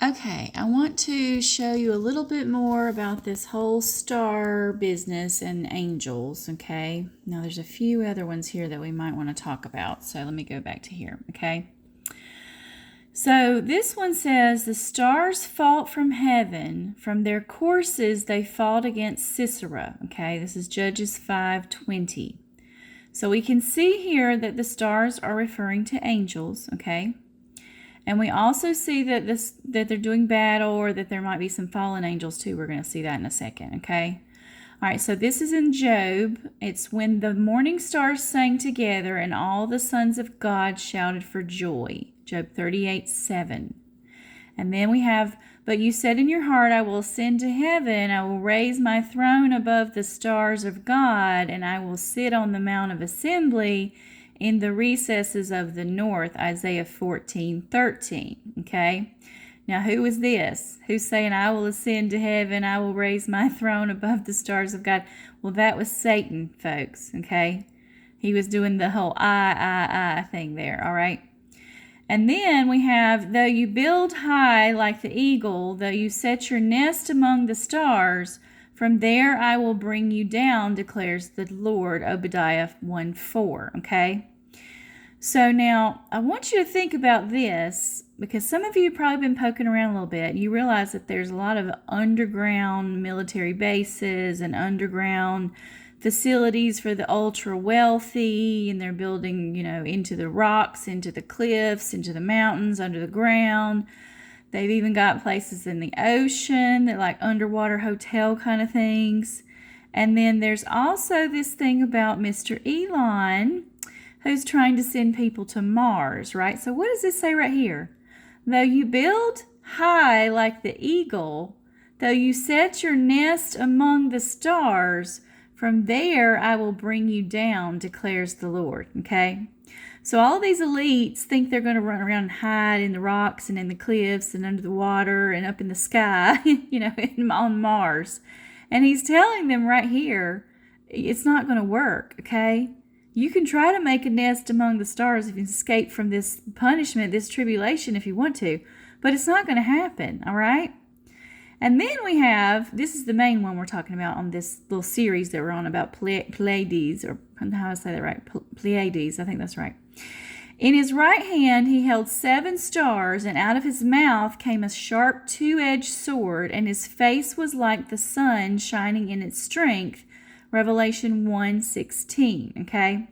Okay, I want to show you a little bit more about this whole star business and angels, okay? Now there's a few other ones here that we might want to talk about, so let me go back to here, okay? So this one says, the stars fought from heaven, from their courses they fought against Sisera, okay? This is Judges 5:20. So we can see here that the stars are referring to angels, okay? And we also see that that they're doing battle, or that there might be some fallen angels too. We're going to see that in a second, okay? All right, so this is in Job. It's when the morning stars sang together and all the sons of God shouted for joy. Job 38:7. And then we have, but you said in your heart, I will ascend to heaven. I will raise my throne above the stars of God, and I will sit on the mount of assembly in the recesses of the north, Isaiah 14:13, okay? Now, who is this? Who's saying, I will ascend to heaven, I will raise my throne above the stars of God? Well, that was Satan, folks, okay? He was doing the whole I thing there, all right? And then we have, though you build high like the eagle, though you set your nest among the stars, from there I will bring you down, declares the Lord, Obadiah 1:4, okay? So now, I want you to think about this, because some of you have probably been poking around a little bit. You realize that there's a lot of underground military bases and underground facilities for the ultra wealthy, and they're building, into the rocks, into the cliffs, into the mountains, under the ground. They've even got places in the ocean. They're like underwater hotel kind of things. And then there's also this thing about Mr. Elon, who's trying to send people to Mars, right? So what does this say right here? Though you build high like the eagle, though you set your nest among the stars, from there I will bring you down, declares the Lord, okay? So all these elites think they're going to run around and hide in the rocks and in the cliffs and under the water and up in the sky, on Mars. And he's telling them right here, it's not going to work, okay? You can try to make a nest among the stars if you escape from this punishment, this tribulation, if you want to, but it's not going to happen, all right? And then we have, this is the main one we're talking about on this little series that we're on about Pleiades, or how do I say that right? Pleiades, I think that's right. In his right hand he held 7 stars, and out of his mouth came a sharp 2-edged sword, and his face was like the sun shining in its strength. Revelation 1:16, okay?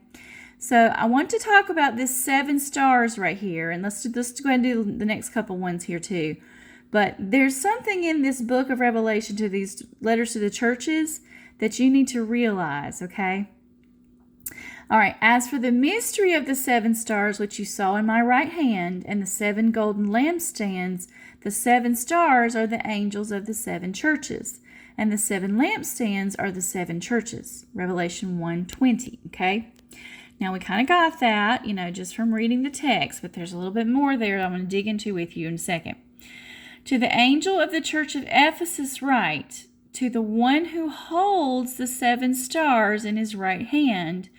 So I want to talk about this 7 stars right here, and let's go ahead and do the next couple ones here too. But there's something in this book of Revelation, to these letters to the churches, that you need to realize, okay? All right, as for the mystery of the 7 stars which you saw in my right hand, and the 7 golden lampstands, the 7 stars are the angels of the 7 churches, and the 7 lampstands are the 7 churches. Revelation 1:20, okay? Now we kind of got that, just from reading the text, but there's a little bit more there that I'm going to dig into with you in a second. To the angel of the church of Ephesus write, to the one who holds the 7 stars in his right hand,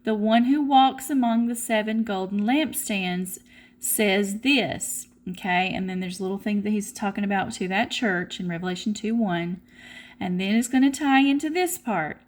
the one who walks among the 7 golden lampstands, says this, okay? And then there's a little thing that he's talking about to that church in Revelation 2:1. And then it's going to tie into this part.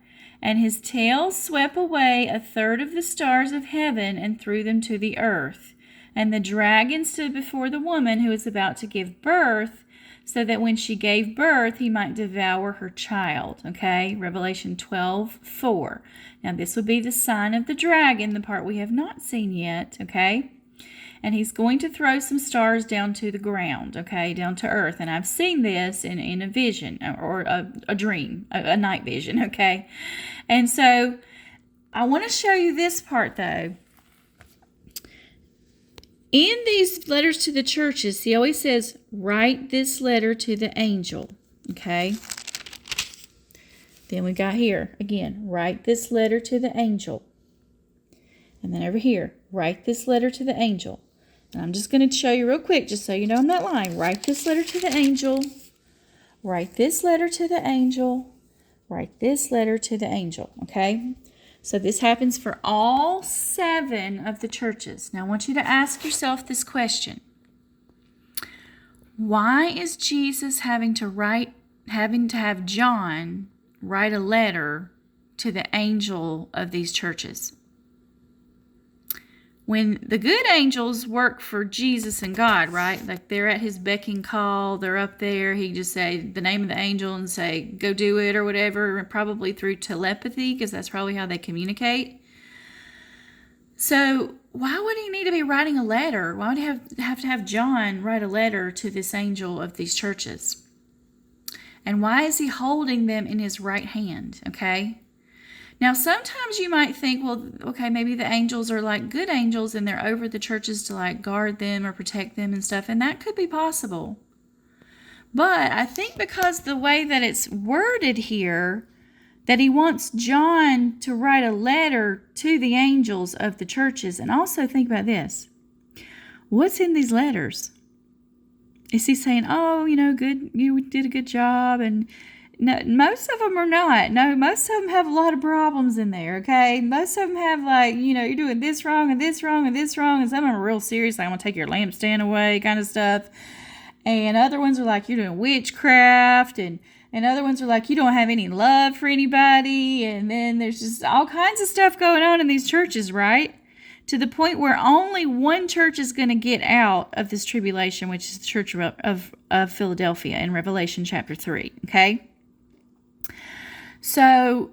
And his tail swept away 1/3 of the stars of heaven and threw them to the earth. And the dragon stood before the woman who was about to give birth, so that when she gave birth, he might devour her child. Okay, Revelation 12:4. Now this would be the sign of the dragon, the part we have not seen yet, okay? And he's going to throw some stars down to the ground, okay, down to earth. And I've seen this in a vision, or a dream, a night vision, okay? And so I want to show you this part, though. In these letters to the churches, he always says, write this letter to the angel, okay? Then we got here, again, write this letter to the angel. And then over here, write this letter to the angel. And I'm just going to show you real quick, just so you know I'm not lying. Write this letter to the angel. Write this letter to the angel. Write this letter to the angel, okay? So this happens for all 7 of the churches. Now I want you to ask yourself this question. Why is Jesus having to have John write a letter to the angel of these churches? When the good angels work for Jesus and God, right? Like they're at his beck and call, they're up there. He just say the name of the angel and say, go do it or whatever, probably through telepathy, because that's probably how they communicate. So why would he need to be writing a letter? Why would he have to have John write a letter to this angel of these churches? And why is he holding them in his right hand? Okay. Now, sometimes you might think, well, okay, maybe the angels are like good angels and they're over the churches to like guard them or protect them and stuff. And that could be possible. But I think because the way that it's worded here, that he wants John to write a letter to the angels of the churches. And also think about this. What's in these letters? Is he saying, oh, good, you did a good job? And no, most of them are not. No, most of them have a lot of problems in there, okay? Most of them have like, you're doing this wrong and this wrong and this wrong. And some of them are real serious, like I'm going to take your lampstand away kind of stuff. And other ones are like, you're doing witchcraft. And other ones are like, you don't have any love for anybody. And then there's just all kinds of stuff going on in these churches, right? To the point where only one church is going to get out of this tribulation, which is the church of Philadelphia in Revelation chapter 3, okay? So,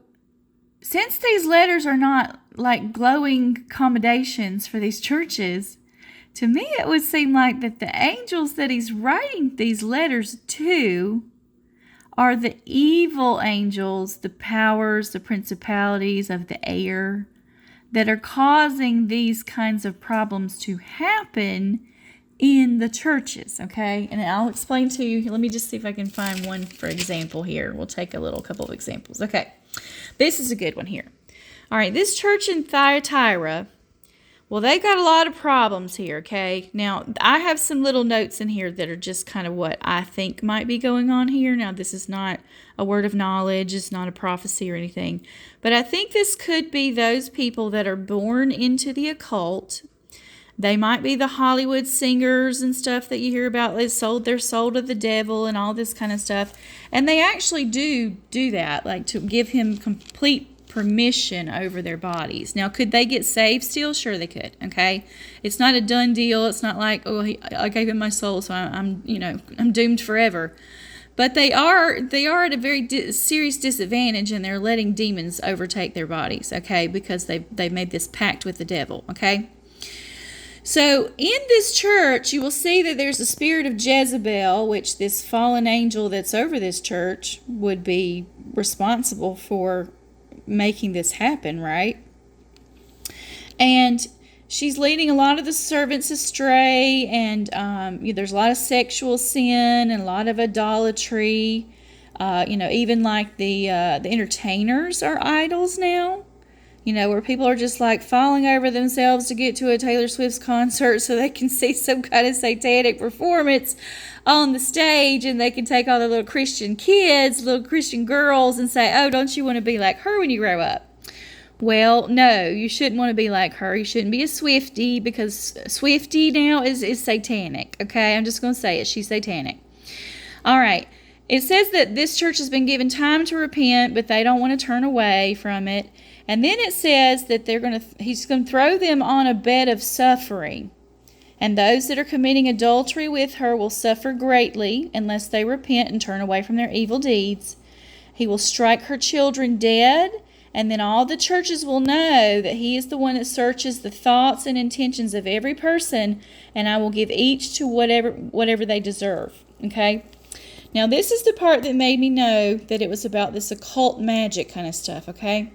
since these letters are not like glowing commendations for these churches, to me it would seem like that the angels that he's writing these letters to are the evil angels, the powers, the principalities of the air that are causing these kinds of problems to happen in the churches, okay? And I'll explain to you. Let me just see if I can find one for example here. We'll take a couple of examples. Okay, this is a good one here. All right, this church in Thyatira, well, they've got a lot of problems here, okay? Now, I have some little notes in here that are just kind of what I think might be going on here. Now, this is not a word of knowledge. It's not a prophecy or anything. But I think this could be those people that are born into the occult. They might be the Hollywood singers and stuff that you hear about. They're sold to the devil and all this kind of stuff. And they actually do that, like to give him complete permission over their bodies. Now, could they get saved still? Sure they could, okay? It's not a done deal. It's not like, oh, I gave him my soul, so I'm doomed forever. But they are at a very serious disadvantage, and they're letting demons overtake their bodies, okay? Because they made this pact with the devil, okay? So in this church, you will see that there's a spirit of Jezebel, which this fallen angel that's over this church would be responsible for making this happen, right? And she's leading a lot of the servants astray, and there's a lot of sexual sin and a lot of idolatry. Even like the entertainers are idols now. Where people are just like falling over themselves to get to a Taylor Swift's concert so they can see some kind of satanic performance on the stage, and they can take all the little Christian kids, little Christian girls, and say, oh, don't you want to be like her when you grow up? Well, no, you shouldn't want to be like her. You shouldn't be a Swiftie, because Swiftie now is satanic, okay? I'm just going to say it. She's satanic. All right. It says that this church has been given time to repent, but they don't want to turn away from it. And then it says that he's going to throw them on a bed of suffering. And those that are committing adultery with her will suffer greatly unless they repent and turn away from their evil deeds. He will strike her children dead, and then all the churches will know that he is the one that searches the thoughts and intentions of every person, and I will give each to whatever they deserve. Okay? Now, this is the part that made me know that it was about this occult magic kind of stuff, okay?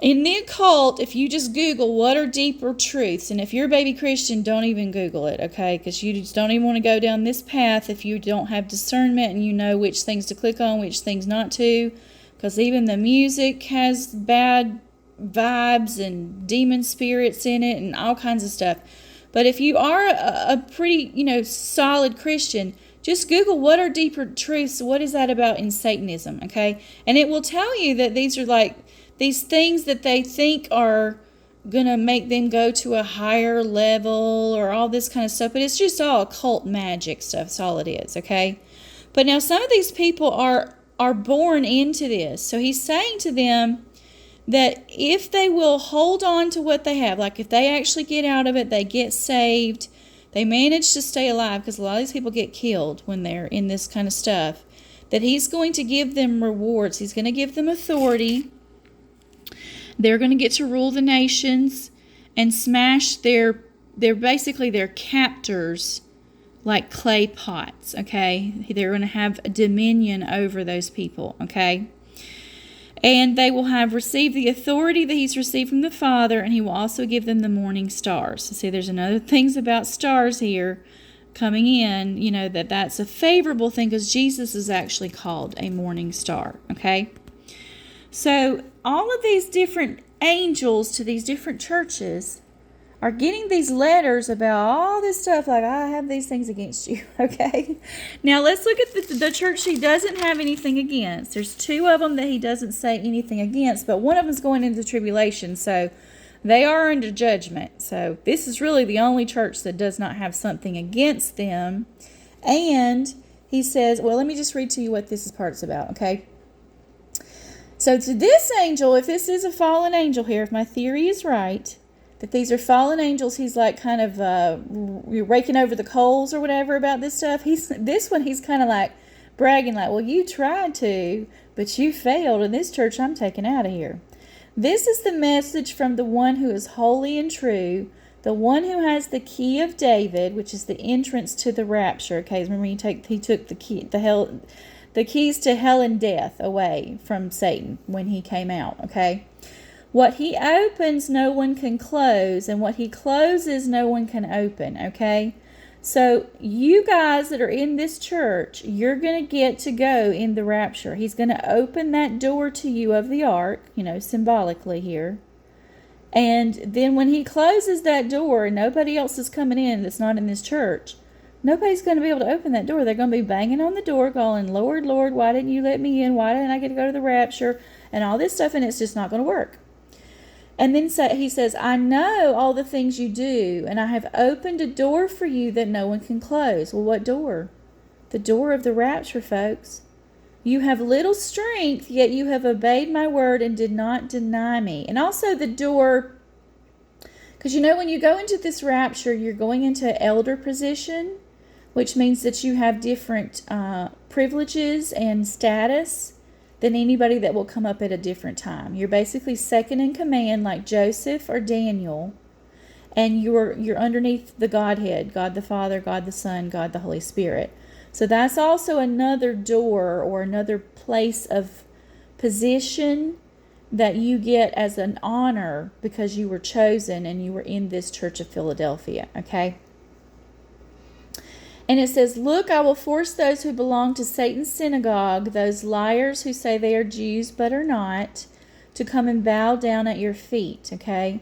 In the occult, if you just Google what are deeper truths, and if you're a baby Christian, don't even Google it, okay? Because you just don't even want to go down this path if you don't have discernment and you know which things to click on, which things not to. Because even the music has bad vibes and demon spirits in it and all kinds of stuff. But if you are a pretty, solid Christian, just Google what are deeper truths, what is that about in Satanism, okay? And it will tell you that these are like these things that they think are gonna make them go to a higher level or all this kind of stuff, but it's just all occult magic stuff. That's all it is, okay? But now some of these people are born into this. So he's saying to them that if they will hold on to what they have, like if they actually get out of it, they get saved, they manage to stay alive, because a lot of these people get killed when they're in this kind of stuff, that he's going to give them rewards. He's going to give them authority. They're going to get to rule the nations and smash their basically their captors like clay pots, okay? They're going to have a dominion over those people, okay? And they will have received the authority that he's received from the Father, and he will also give them the morning stars. So see, there's another things about stars here coming in, you know, that's a favorable thing, because Jesus is actually called a morning star, okay? So all of these different angels to these different churches are getting these letters about all this stuff, like, I have these things against you, okay? Now, let's look at the church he doesn't have anything against. There's two of them that he doesn't say anything against, but one of them's going into tribulation, so they are under judgment. So this is really the only church that does not have something against them. And he says, well, let me just read to you what this part's about, okay? So to this angel, if this is a fallen angel here, if my theory is right, that these are fallen angels, he's like kind of raking over the coals or whatever about this stuff. He's kind of like bragging like, well, you tried to, but you failed, and this church I'm taking out of here. This is the message from the one who is holy and true, the one who has the key of David, which is the entrance to the rapture. Okay, remember he took the keys to hell and death away from Satan when he came out, okay? What he opens, no one can close, and what he closes, no one can open, okay? So you guys that are in this church, you're going to get to go in the rapture. He's going to open that door to you of the ark, symbolically here. And then when he closes that door and nobody else is coming in that's not in this church, nobody's going to be able to open that door. They're going to be banging on the door going, Lord, Lord, why didn't you let me in? Why didn't I get to go to the rapture? And all this stuff, and it's just not going to work. And then he says, I know all the things you do, and I have opened a door for you that no one can close. Well, what door? The door of the rapture, folks. You have little strength, yet you have obeyed my word and did not deny me. And also the door, because when you go into this rapture, you're going into elder position, which means that you have different privileges and status than anybody that will come up at a different time. You're basically second in command, like Joseph or Daniel, and you're underneath the Godhead, God the Father, God the Son, God the Holy Spirit. So that's also another door or another place of position that you get as an honor because you were chosen and you were in this church of Philadelphia, okay? And it says, look, I will force those who belong to Satan's synagogue, those liars who say they are Jews but are not, to come and bow down at your feet, okay?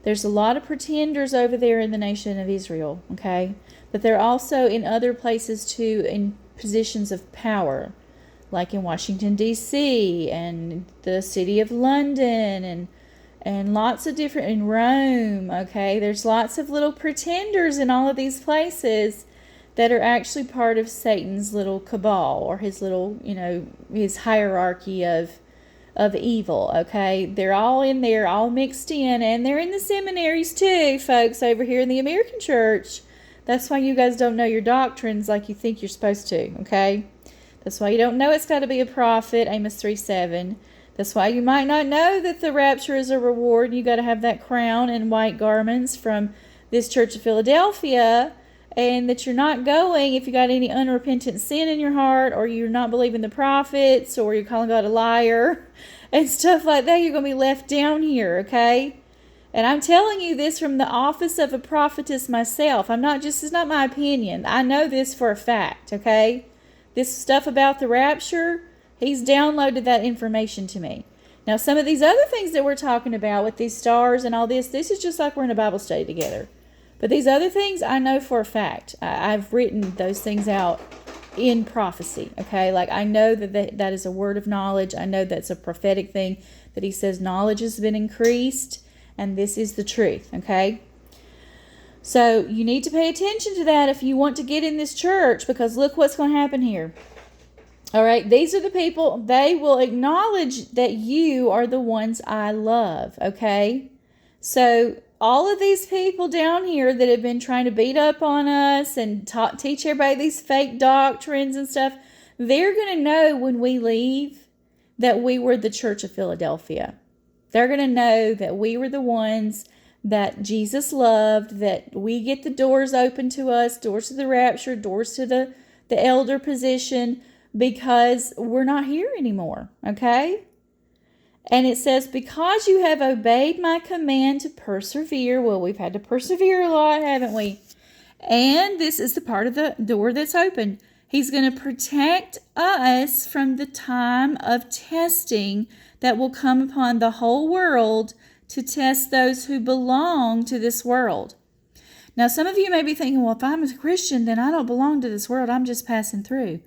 There's a lot of pretenders over there in the nation of Israel, okay? But they're also in other places too, in positions of power, like in Washington, D.C., and the city of London, and lots of different, in Rome, okay? There's lots of little pretenders in all of these places that are actually part of Satan's little cabal, or his little, his hierarchy of evil, okay? They're all in there, all mixed in, and they're in the seminaries too, folks, over here in the American church. That's why you guys don't know your doctrines like you think you're supposed to, okay? That's why you don't know it's got to be a prophet, Amos 3:7. That's why you might not know that the rapture is a reward. You got to have that crown and white garments from this church of Philadelphia, and that you're not going if you got any unrepentant sin in your heart, or you're not believing the prophets, or you're calling God a liar, and stuff like that. You're going to be left down here, okay? And I'm telling you this from the office of a prophetess myself. This is not my opinion. I know this for a fact, okay? This stuff about the rapture, he's downloaded that information to me. Now, some of these other things that we're talking about with these stars and all this is just like we're in a Bible study together. But these other things, I know for a fact. I've written those things out in prophecy, okay? Like, I know that is a word of knowledge. I know that's a prophetic thing, that he says knowledge has been increased, and this is the truth, okay? So you need to pay attention to that if you want to get in this church, because look what's going to happen here. All right, these are the people, they will acknowledge that you are the ones I love, okay? So all of these people down here that have been trying to beat up on us and teach everybody these fake doctrines and stuff, they're going to know when we leave that we were the Church of Philadelphia. They're going to know that we were the ones that Jesus loved, that we get the doors open to us, doors to the rapture, doors to the elder position, because we're not here anymore, okay? And it says, because you have obeyed my command to persevere. Well, we've had to persevere a lot, haven't we? And this is the part of the door that's open. He's going to protect us from the time of testing that will come upon the whole world to test those who belong to this world. Now, some of you may be thinking, well, if I'm a Christian, then I don't belong to this world. I'm just passing through.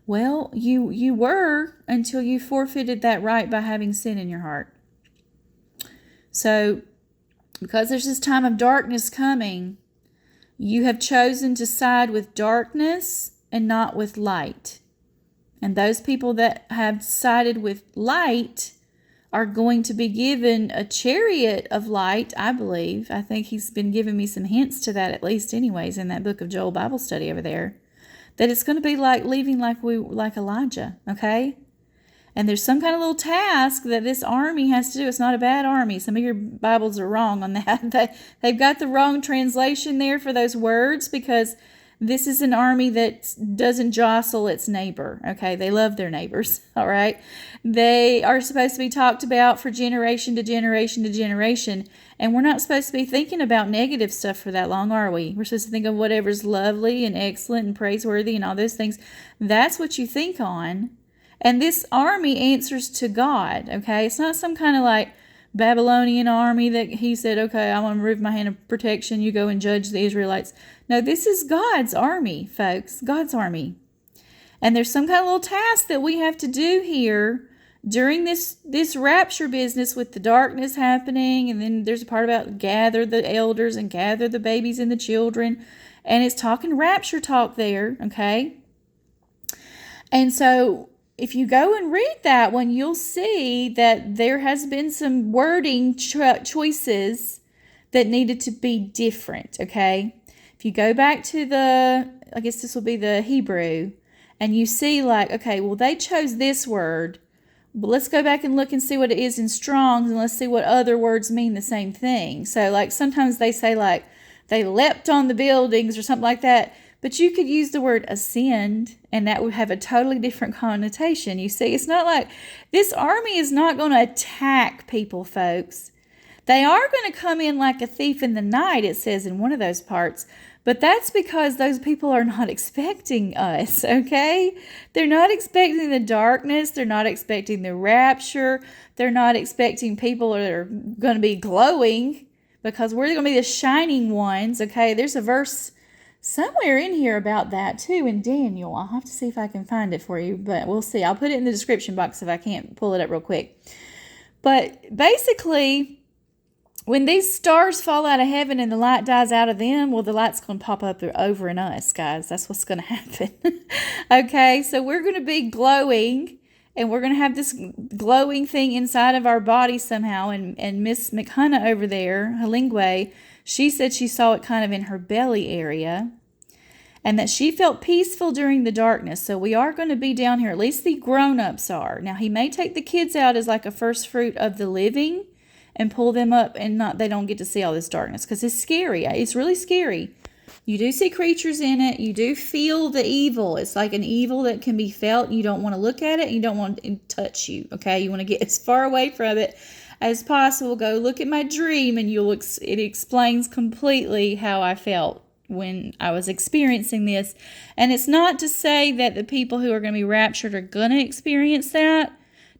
Well, you were until you forfeited that right by having sin in your heart. So, because there's this time of darkness coming, you have chosen to side with darkness and not with light. And those people that have sided with light are going to be given a chariot of light, I believe. I think he's been giving me some hints to that, at least anyways, in that book of Joel Bible study over there. That it's going to be like leaving like Elijah, okay? And there's some kind of little task that this army has to do. It's not a bad army. Some of your Bibles are wrong on that. They've got the wrong translation there for those words, because this is an army that doesn't jostle its neighbor, okay? They love their neighbors, all right? They are supposed to be talked about for generation to generation to generation, and we're not supposed to be thinking about negative stuff for that long, are we? We're supposed to think of whatever's lovely and excellent and praiseworthy and all those things. That's what you think on. And this army answers to God, okay? It's not some kind of like Babylonian army that he said, okay, I'm going to remove my hand of protection. You go and judge the Israelites. No, this is God's army, folks. God's army. And there's some kind of little task that we have to do here during this rapture business with the darkness happening. And then there's a part about gather the elders and gather the babies and the children. And it's talking rapture talk there, okay? And so if you go and read that one, you'll see that there has been some wording choices that needed to be different, okay? If you go back to I guess this will be the Hebrew, and you see like, okay, well, they chose this word, but let's go back and look and see what it is in Strong's, and let's see what other words mean the same thing. So like sometimes they say like they leapt on the buildings or something like that, but you could use the word ascend, and that would have a totally different connotation. You see, it's not like this army is not going to attack people, folks. They are going to come in like a thief in the night, it says in one of those parts. But that's because those people are not expecting us, okay? They're not expecting the darkness. They're not expecting the rapture. They're not expecting people that are going to be glowing, because we're going to be the shining ones, okay? There's a verse somewhere in here about that too in Daniel. I'll have to see if I can find it for you, but we'll see. I'll put it in the description box if I can't pull it up real quick. But basically, when these stars fall out of heaven and the light dies out of them, well, the light's going to pop up over in us, guys. That's what's going to happen. Okay, so we're going to be glowing, and we're going to have this glowing thing inside of our body somehow. And Miss McHunna over there, Halingwe, she said she saw it kind of in her belly area, and that she felt peaceful during the darkness. So we are going to be down here, at least the grown-ups are. Now, he may take the kids out as like a first fruit of the living and pull them up, and they don't get to see all this darkness, because it's scary. It's really scary. You do see creatures in it. You do feel the evil. It's like an evil that can be felt. You don't want to look at it. You don't want it to touch you, okay? You want to get as far away from it as possible. Go look at my dream, and it explains completely how I felt when I was experiencing this. And it's not to say that the people who are going to be raptured are going to experience that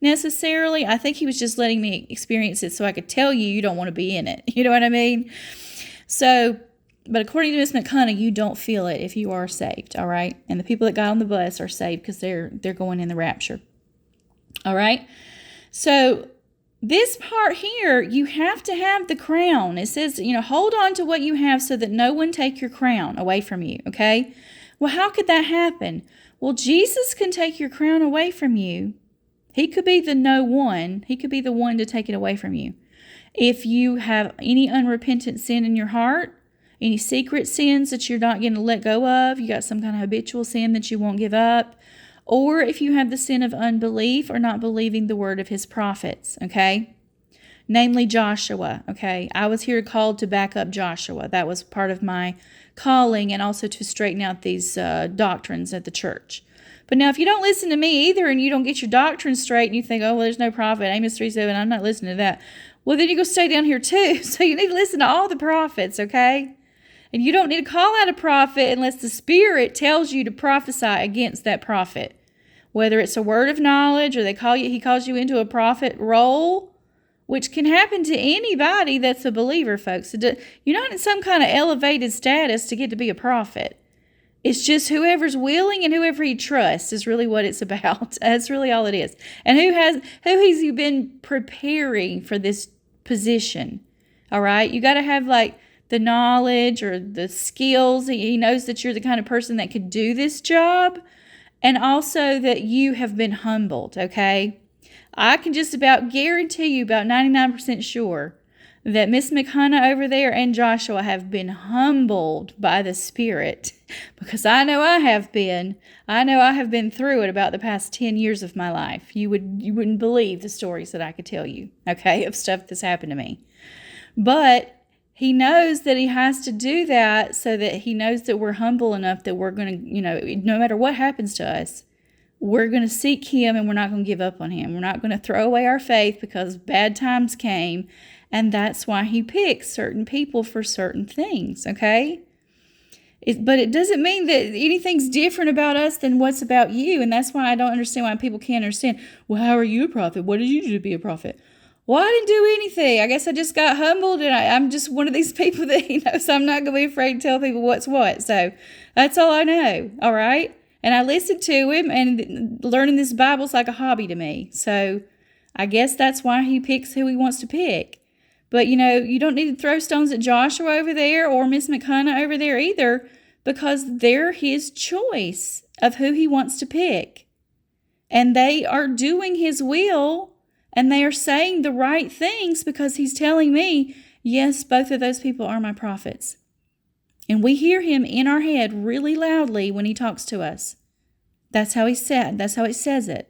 necessarily. I think he was just letting me experience it so I could tell you don't want to be in it. You know what I mean? So, but according to Miss McHunna, you don't feel it if you are saved, all right? And the people that got on the bus are saved because they're going in the rapture. All right? So this part here, you have to have the crown. It says, hold on to what you have so that no one take your crown away from you, okay? Well, how could that happen? Well, Jesus can take your crown away from you. He could be the no one. He could be the one to take it away from you. If you have any unrepentant sin in your heart, any secret sins that you're not going to let go of, you got some kind of habitual sin that you won't give up, or if you have the sin of unbelief or not believing the word of his prophets, okay? Namely Joshua, okay? I was here called to back up Joshua. That was part of my calling, and also to straighten out these doctrines at the church. But now if you don't listen to me either and you don't get your doctrine straight and you think, oh, well, there's no prophet, Amos 3:7, I'm not listening to that. Well, then you go stay down here too. So you need to listen to all the prophets, okay? And you don't need to call out a prophet unless the Spirit tells you to prophesy against that prophet. Whether it's a word of knowledge or he calls you into a prophet role, which can happen to anybody that's a believer, folks. You're not in some kind of elevated status to get to be a prophet. It's just whoever's willing and whoever he trusts is really what it's about. That's really all it is. And who has you been preparing for this position? All right? You got to have like the knowledge or the skills. He knows that you're the kind of person that could do this job, and also that you have been humbled, okay? I can just about guarantee you, about 99% sure, that Miss McHunna over there and Joshua have been humbled by the Spirit, because I know I have been. I know I have been through it about the past 10 years of my life. You wouldn't believe the stories that I could tell you, okay, of stuff that's happened to me. But he knows that he has to do that so that he knows that we're humble enough that we're going to, no matter what happens to us, we're going to seek him and we're not going to give up on him. We're not going to throw away our faith because bad times came. And that's why he picks certain people for certain things, okay? But it doesn't mean that anything's different about us than what's about you. And that's why I don't understand why people can't understand. Well, how are you a prophet? What did you do to be a prophet? Well, I didn't do anything. I guess I just got humbled, and I'm just one of these people that so I'm not going to be afraid to tell people what's what. So that's all I know, all right? And I listen to him, and learning this Bible's like a hobby to me. So I guess that's why he picks who he wants to pick. But, you don't need to throw stones at Joshua over there or Miss McHunna over there either, because they're his choice of who he wants to pick. And they are doing his will, and they are saying the right things because he's telling me, yes, both of those people are my prophets. And we hear him in our head really loudly when he talks to us. That's how he said. That's how it says it.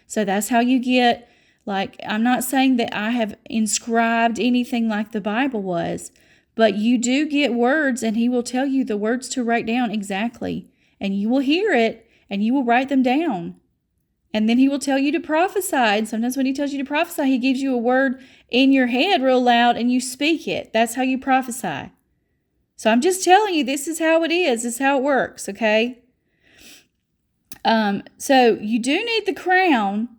So that's how you get, I'm not saying that I have inscribed anything like the Bible was, but you do get words, and he will tell you the words to write down exactly. And you will hear it, and you will write them down. And then he will tell you to prophesy. And sometimes when he tells you to prophesy, he gives you a word in your head real loud, and you speak it. That's how you prophesy. So I'm just telling you, this is how it is. This is how it works, okay? So you do need the crown,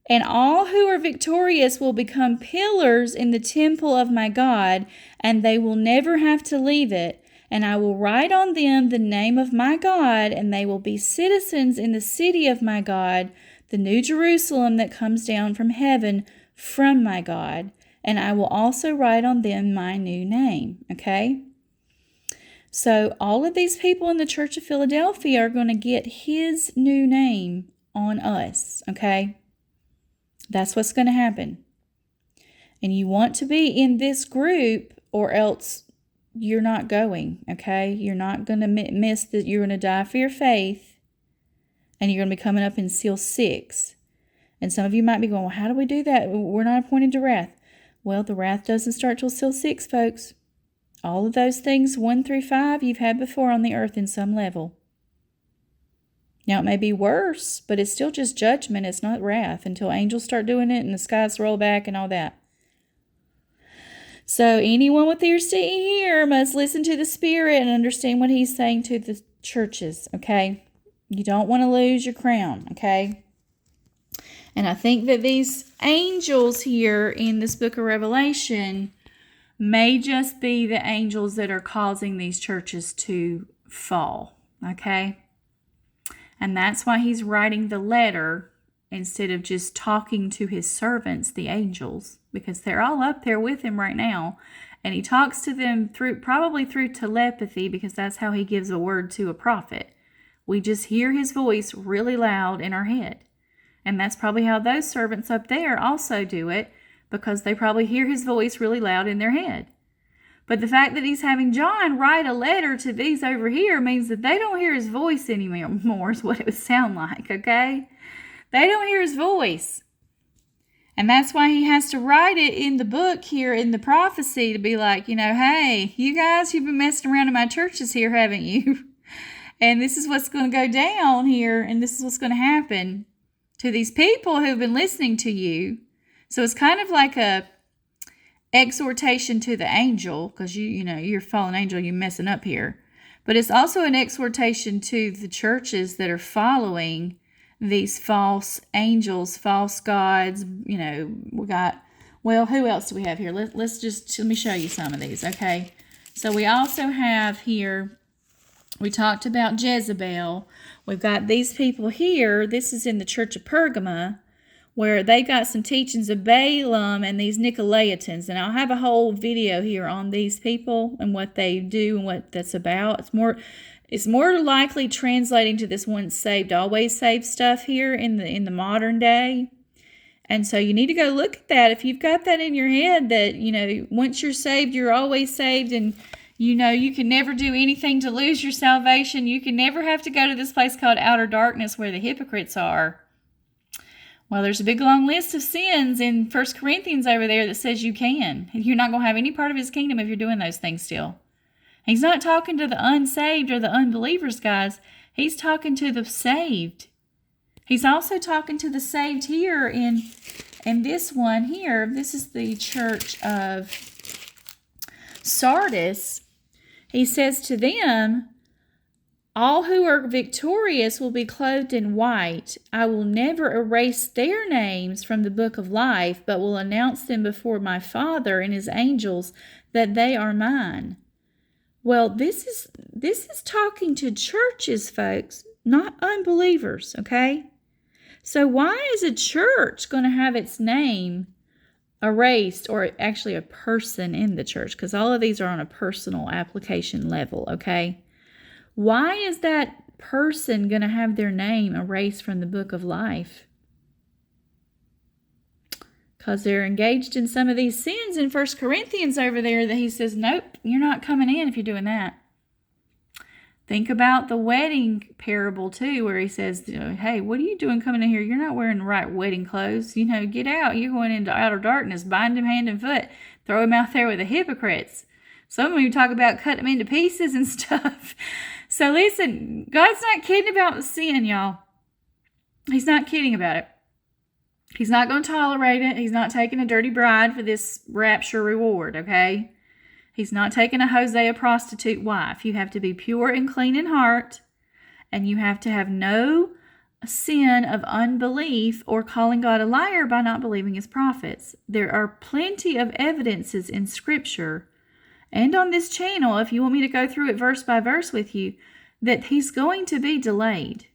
and all who are victorious will become pillars in the temple of my God, and they will never have to leave it. And I will write on them the name of my God, and they will be citizens in the city of my God, the new Jerusalem that comes down from heaven from my God. And I will also write on them my new name, okay? So all of these people in the Church of Philadelphia are going to get his new name on us, okay? That's what's going to happen. And you want to be in this group, or else you're not going, okay? You're not going to miss that. You're going to die for your faith, and you're going to be coming up in seal 6. And some of you might be going, well, how do we do that? We're not appointed to wrath. Well, the wrath doesn't start till seal 6, folks. All of those things, 1 through 5, you've had before on the earth in some level. Now, it may be worse, but it's still just judgment. It's not wrath until angels start doing it and the skies roll back and all that. So anyone with ears to hear must listen to the Spirit and understand what he's saying to the churches, okay? You don't want to lose your crown, okay? And I think that these angels here in this book of Revelation may just be the angels that are causing these churches to fall, okay? And that's why he's writing the letter instead of just talking to his servants, the angels, because they're all up there with him right now. And he talks to them probably through telepathy, because that's how he gives a word to a prophet. We just hear his voice really loud in our head. And that's probably how those servants up there also do it, because they probably hear his voice really loud in their head. But the fact that he's having John write a letter to these over here means that they don't hear his voice anymore, is what it would sound like, okay? They don't hear his voice. And that's why he has to write it in the book here in the prophecy to be like, hey, you guys, you've been messing around in my churches here, haven't you? And this is what's going to go down here, and this is what's going to happen to these people who've been listening to you. So it's kind of like a exhortation to the angel, because you're a fallen angel, you're messing up here. But it's also an exhortation to the churches that are following these false angels, false gods. We got, who else do we have here? Let me show you some of these, okay? So we also have here, we talked about Jezebel. We've got these people here. This is in the church of Pergamum, where they got some teachings of Balaam and these Nicolaitans. And I'll have a whole video here on these people and what they do and what that's about. It's more likely translating to this once saved, always saved stuff here in the modern day. And so you need to go look at that. If you've got that in your head that, once you're saved, you're always saved, and you can never do anything to lose your salvation. You can never have to go to this place called outer darkness where the hypocrites are. Well, there's a big long list of sins in 1 Corinthians over there that says you can. You're not going to have any part of his kingdom if you're doing those things still. He's not talking to the unsaved or the unbelievers, guys. He's talking to the saved. He's also talking to the saved here in this one here. This is the church of Sardis. He says to them, all who are victorious will be clothed in white. I will never erase their names from the book of life, but will announce them before my Father and his angels that they are mine. Well, this is talking to churches, folks, not unbelievers, okay? So why is a church going to have its name erased, or actually a person in the church? Because all of these are on a personal application level, okay? Why is that person going to have their name erased from the book of life? Because they're engaged in some of these sins in 1 Corinthians over there that he says, nope, you're not coming in if you're doing that. Think about the wedding parable too, where he says, hey, what are you doing coming in here? You're not wearing the right wedding clothes. Get out. You're going into outer darkness. Bind him hand and foot. Throw him out there with the hypocrites. Some of you talk about cutting them into pieces and stuff. So listen, God's not kidding about the sin, y'all. He's not kidding about it. He's not going to tolerate it. He's not taking a dirty bride for this rapture reward, okay? He's not taking a Hosea prostitute wife. You have to be pure and clean in heart, and you have to have no sin of unbelief or calling God a liar by not believing his prophets. There are plenty of evidences in Scripture and on this channel, if you want me to go through it verse by verse with you, that he's going to be delayed.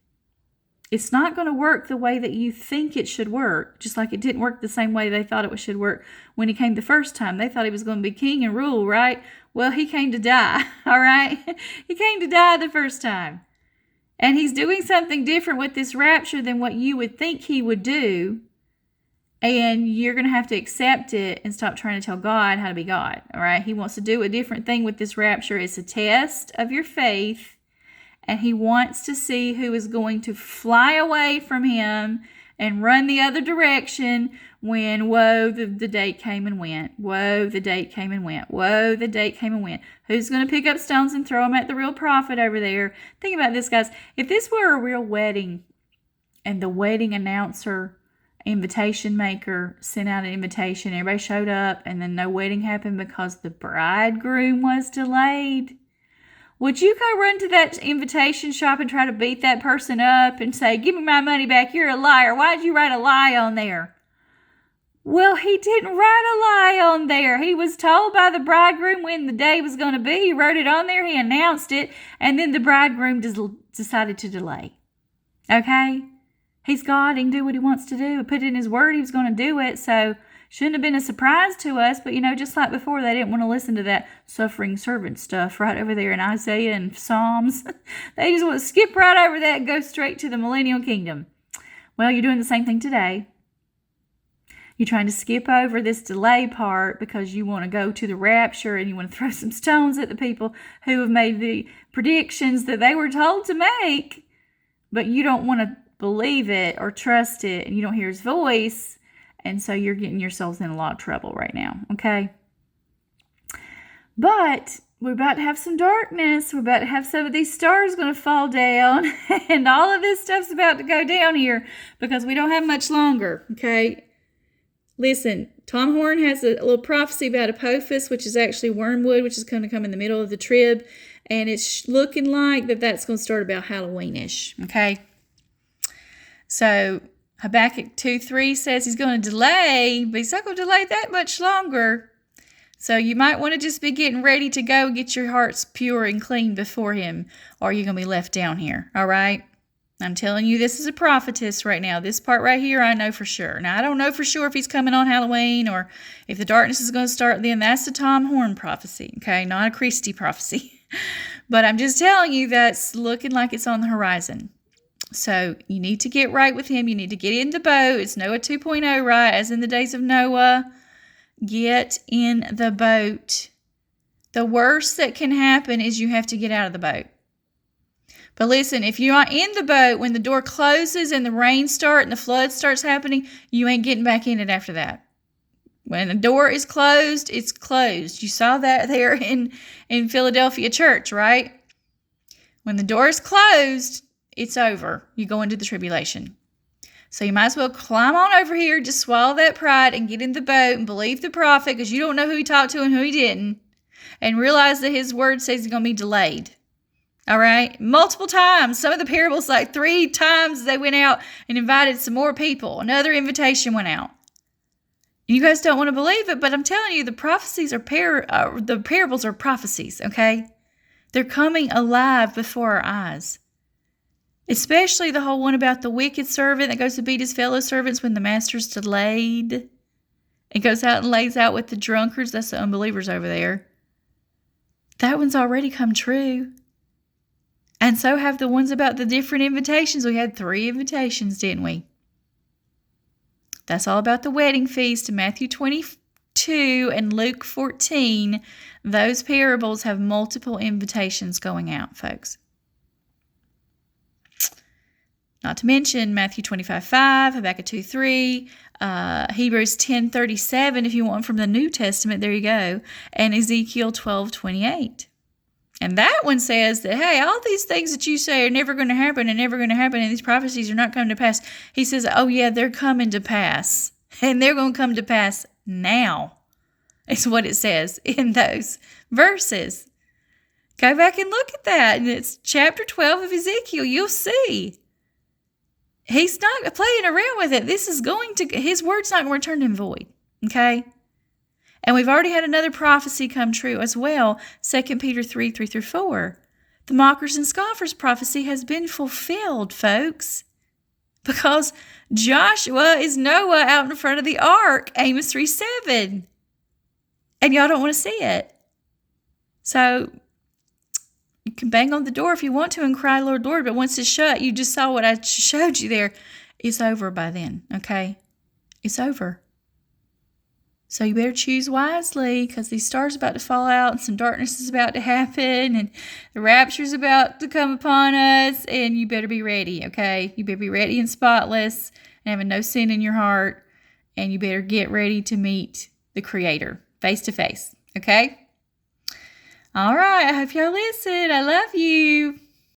It's not going to work the way that you think it should work, just like it didn't work the same way they thought it should work when he came the first time. They thought he was going to be king and rule, right? Well, he came to die, all right? He came to die the first time. And he's doing something different with this rapture than what you would think he would do. And you're going to have to accept it and stop trying to tell God how to be God, all right? He wants to do a different thing with this rapture. It's a test of your faith, and he wants to see who is going to fly away from him and run the other direction when, woe, the date came and went. Woe, the date came and went. Woe, the date came and went. Who's going to pick up stones and throw them at the real prophet over there? Think about this, guys. If this were a real wedding and the wedding announcer, invitation maker sent out an invitation, everybody showed up, and then no wedding happened because the bridegroom was delayed, would you go run to that invitation shop and try to beat that person up and say, give me my money back, you're a liar, why'd you write a lie on there? Well, he didn't write a lie on there. He was told by the bridegroom when the day was going to be. He wrote it on there, he announced it, and then the bridegroom decided to delay. Okay? He's God. He can do what he wants to do. He put it in his word. He was going to do it. So shouldn't have been a surprise to us. But, just like before, they didn't want to listen to that suffering servant stuff right over there in Isaiah and Psalms. They just want to skip right over that and go straight to the millennial kingdom. Well, you're doing the same thing today. You're trying to skip over this delay part because you want to go to the rapture and you want to throw some stones at the people who have made the predictions that they were told to make, but you don't want to believe it or trust it, and you don't hear his voice, and so you're getting yourselves in a lot of trouble right now, okay? But we're about to have some darkness. We're about to have some of these stars going to fall down, and all of this stuff's about to go down here because we don't have much longer, okay? Listen, Tom Horn has a little prophecy about Apophis, which is actually wormwood, which is going to come in the middle of the trib. And it's looking like that's going to start about Halloween-ish, okay? So Habakkuk 2:3 says he's going to delay, but he's not going to delay that much longer. So you might want to just be getting ready to go get your hearts pure and clean before him, or you're going to be left down here, all right? I'm telling you, this is a prophetess right now. This part right here, I know for sure. Now, I don't know for sure if he's coming on Halloween or if the darkness is going to start then. That's the Tom Horn prophecy, okay? Not a Christie prophecy. But I'm just telling you that's looking like it's on the horizon. So you need to get right with him. You need to get in the boat. It's Noah 2.0, right? As in the days of Noah. Get in the boat. The worst that can happen is you have to get out of the boat. But listen, if you're not in the boat, when the door closes and the rain starts and the flood starts happening, you ain't getting back in it after that. When the door is closed, it's closed. You saw that there in Philadelphia church, right? When the door is closed, it's over. You go into the tribulation. So you might as well climb on over here, just swallow that pride and get in the boat and believe the prophet because you don't know who he talked to and who he didn't. And realize that his word says he's going to be delayed. All right, multiple times. Some of the parables, like 3 times they went out and invited some more people. Another invitation went out. You guys don't want to believe it, but I'm telling you, the prophecies are the parables are prophecies. Okay, they're coming alive before our eyes. Especially the whole one about the wicked servant that goes to beat his fellow servants when the master's delayed. It goes out and lays out with the drunkards. That's the unbelievers over there. That one's already come true. And so have the ones about the different invitations. We had 3 invitations, didn't we? That's all about the wedding feast in Matthew 22 and Luke 14. Those parables have multiple invitations going out, folks. Not to mention Matthew 25:5, Habakkuk 2:3, Hebrews 10:37, if you want from the New Testament, there you go, and Ezekiel 12:28. And that one says that, hey, all these things that you say are never going to happen and never going to happen, and these prophecies are not coming to pass. He says, oh, yeah, they're coming to pass. And they're going to come to pass now, is what it says in those verses. Go back and look at that. And it's chapter 12 of Ezekiel. You'll see. He's not playing around with it. His word's not going to return him void. Okay? And we've already had another prophecy come true as well, 2 Peter 3:3-4. The mockers and scoffers prophecy has been fulfilled, folks, because Joshua is Noah out in front of the ark, Amos 3:7. And y'all don't want to see it. So you can bang on the door if you want to and cry, Lord, Lord, but once it's shut, you just saw what I showed you there. It's over by then, okay? It's over. So you better choose wisely because these stars are about to fall out and some darkness is about to happen and the rapture is about to come upon us, and you better be ready, okay? You better be ready and spotless and having no sin in your heart, and you better get ready to meet the Creator face to face, okay? All right, I hope y'all listen. I love you.